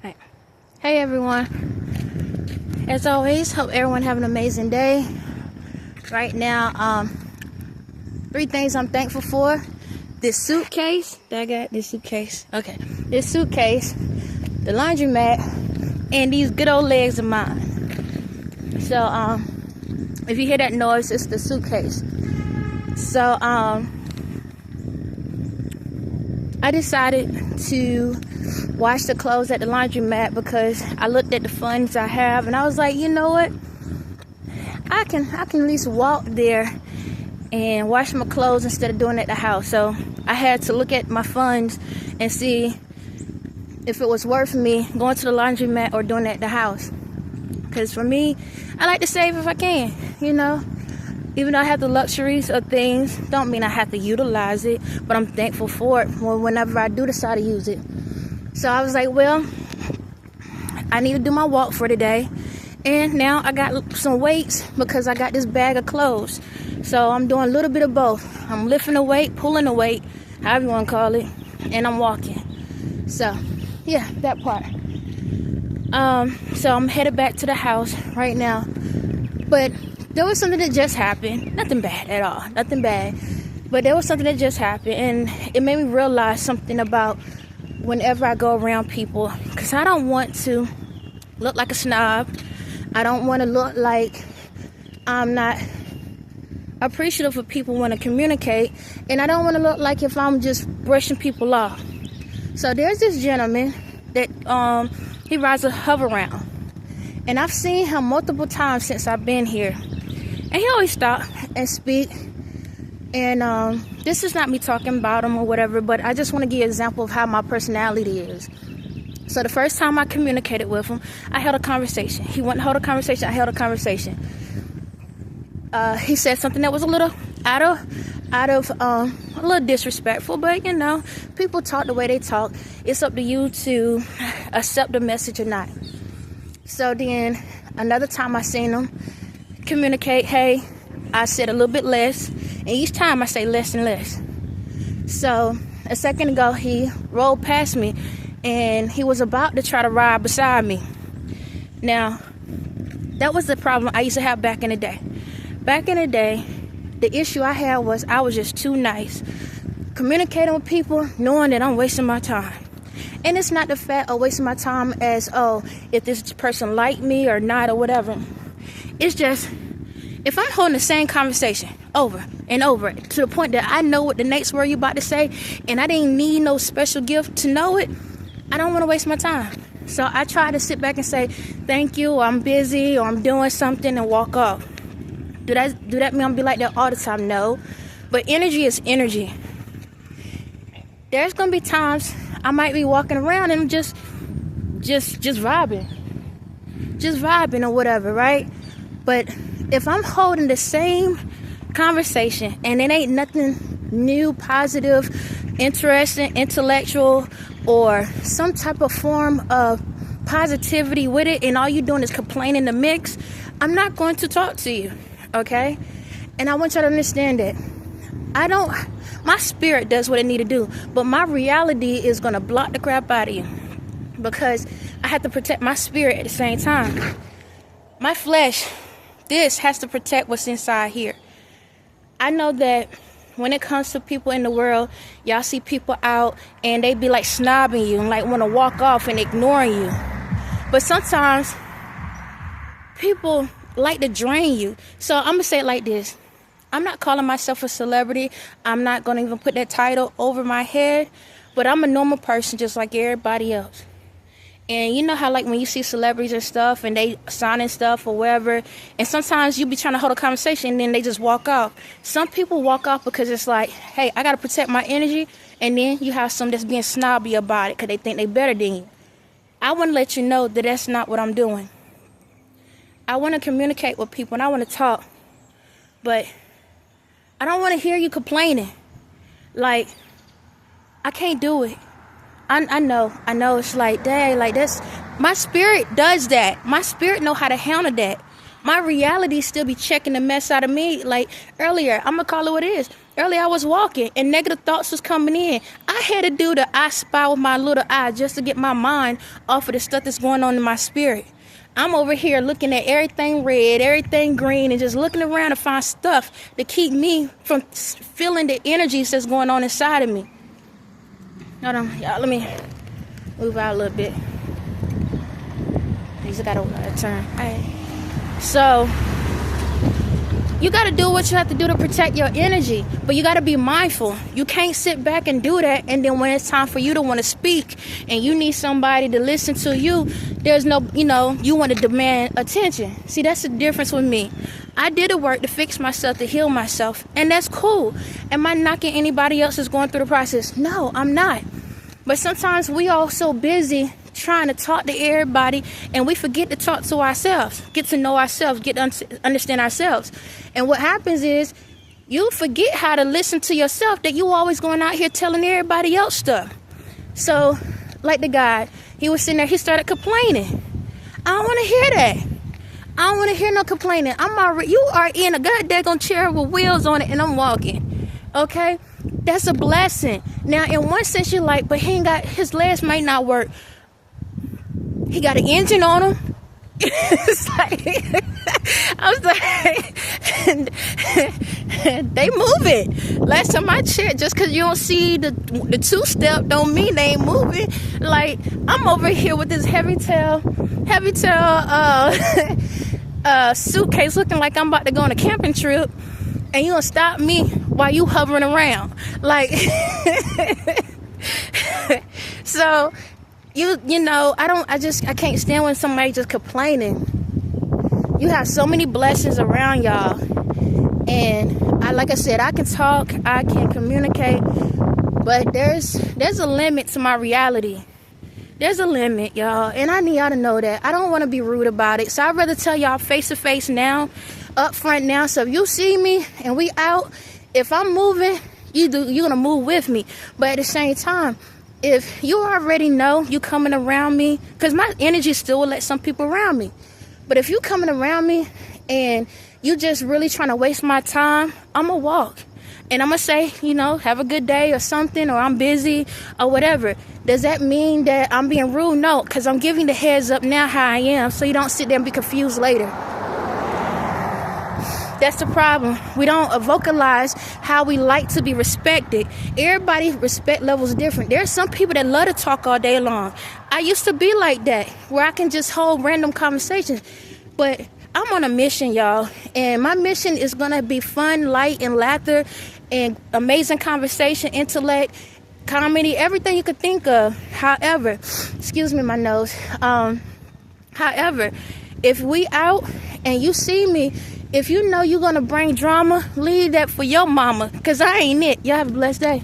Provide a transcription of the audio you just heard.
Right. Hey everyone. As always, hope everyone have an amazing day. Right now, 3 things I'm thankful for. This suitcase. I got this suitcase. Okay. This suitcase, the laundromat, and these good old legs of mine. So, if you hear that noise, it's the suitcase. So, I decided to wash the clothes at the laundromat because I looked at the funds I have and I was like, you know what? I can at least walk there and wash my clothes instead of doing it at the house. So I had to look at my funds and see if it was worth me going to the laundromat or doing it at the house. Because for me, I like to save if I can, you know. Even though I have the luxuries of things, don't mean I have to utilize it, but I'm thankful for it whenever I do decide to use it. So I was like, well, I need to do my walk for today. And now I got some weights because I got this bag of clothes. So I'm doing a little bit of both. I'm lifting the weight, pulling the weight, however you want to call it, and I'm walking. So, yeah, that part. So I'm headed back to the house right now. But there was something that just happened. Nothing bad at all. Nothing bad. But there was something that just happened. And it made me realize something about whenever I go around people. Because I don't want to look like a snob. I don't want to look like I'm not appreciative of people want to communicate. And I don't want to look like if I'm just brushing people off. So there's this gentleman that he rides a hover round. And I've seen him multiple times since I've been here. And he always stop and speak. And this is not me talking about him or whatever, but I just want to give you an example of how my personality is. So the first time I communicated with him, I held a conversation. He wanted to hold a conversation. I held a conversation. He said something that was a little out of a little disrespectful, but you know, people talk the way they talk. It's up to you to accept the message or not. So then another time I seen him communicate, hey, I said a little bit less, and each time I say less and less. So a second ago he rolled past me and he was about to try to ride beside me. Now that was the problem I used to have back in the day. Back in the day, the issue I had was I was just too nice, communicating with people knowing that I'm wasting my time. And it's not the fact of wasting my time as, oh, if this person liked me or not or whatever. It's just, if I'm holding the same conversation over and over to the point that I know what the next word you're about to say and I didn't need no special gift to know it, I don't want to waste my time. So I try to sit back and say, thank you, or I'm busy, or I'm doing something, and walk off. Do that mean I'm going to be like that all the time? No. But energy is energy. There's going to be times I might be walking around and just vibing. Just vibing or whatever, right? But if I'm holding the same conversation and it ain't nothing new, positive, interesting, intellectual, or some type of form of positivity with it, and all you're doing is complaining the mix, I'm not going to talk to you, okay? And I want you to understand that my spirit does what it need to do, but my reality is going to block the crap out of you because I have to protect my spirit at the same time. My flesh, this has to protect what's inside here. I know that when it comes to people in the world, y'all see people out and they be like snobbing you and like want to walk off and ignoring you. But sometimes people like to drain you. So I'm going to say it like this. I'm not calling myself a celebrity. I'm not going to even put that title over my head. But I'm a normal person just like everybody else. And you know how like when you see celebrities and stuff and they signing stuff or whatever, and sometimes you be trying to hold a conversation and then they just walk off. Some people walk off because it's like, hey, I got to protect my energy. And then you have some that's being snobby about it because they think they better than you. I want to let you know that that's not what I'm doing. I want to communicate with people and I want to talk. But I don't want to hear you complaining. Like, I can't do it. I know it's like, dang, like that's, my spirit does that. My spirit know how to handle that. My reality still be checking the mess out of me. Like earlier, I'm going to call it what it is. Earlier I was walking and negative thoughts was coming in. I had to do the I spy with my little eye just to get my mind off of the stuff that's going on in my spirit. I'm over here looking at everything red, everything green, and just looking around to find stuff to keep me from feeling the energies that's going on inside of me. Hold on, y'all, let me move out a little bit. I just gotta turn. All right. So, you got to do what you have to do to protect your energy, but you got to be mindful. You can't sit back and do that, and then when it's time for you to want to speak and you need somebody to listen to you, there's no, you want to demand attention. See, that's the difference with me. I did the work to fix myself, to heal myself, and that's cool. Am I knocking anybody else that's going through the process? No, I'm not. But sometimes we all so busy trying to talk to everybody, and we forget to talk to ourselves, get to know ourselves, get to understand ourselves. And what happens is you forget how to listen to yourself, that you always going out here telling everybody else stuff. So, like the guy, he was sitting there, he started complaining. I don't want to hear that. I don't want to hear no complaining. You are in a goddamn chair with wheels on it, and I'm walking. Okay? That's a blessing. Now, in one sense, you're like, but his legs might not work. He got an engine on him. It's like, I was like, they moving. Last time I checked, just because you don't see the two-step don't mean they ain't moving. Like, I'm over here with this heavy tail suitcase looking like I'm about to go on a camping trip, and you gonna stop me while you hovering around. Like, so, I can't stand when somebody just complaining. You have so many blessings around y'all. And like I said, I can talk, I can communicate, but there's a limit to my reality. There's a limit, y'all, and I need y'all to know that. I don't want to be rude about it, so I'd rather tell y'all face to face now, up front now. So if you see me and we out, if I'm moving, you're gonna move with me. But at the same time, if you already know you coming around me, because my energy still will let some people around me. But if you coming around me and you just really trying to waste my time, I'm going to walk. And I'm going to say, have a good day or something, or I'm busy or whatever. Does that mean that I'm being rude? No, because I'm giving the heads up now how I am, so you don't sit there and be confused later. That's the problem. We don't vocalize how we like to be respected. Everybody's respect level is different. There are some people that love to talk all day long. I used to be like that, where I can just hold random conversations. But I'm on a mission, y'all. And my mission is going to be fun, light, and laughter, and amazing conversation, intellect, comedy, everything you could think of. However, excuse me, my nose. However, if we out and you see me, if you know you're going to bring drama, leave that for your mama, because I ain't it. Y'all have a blessed day.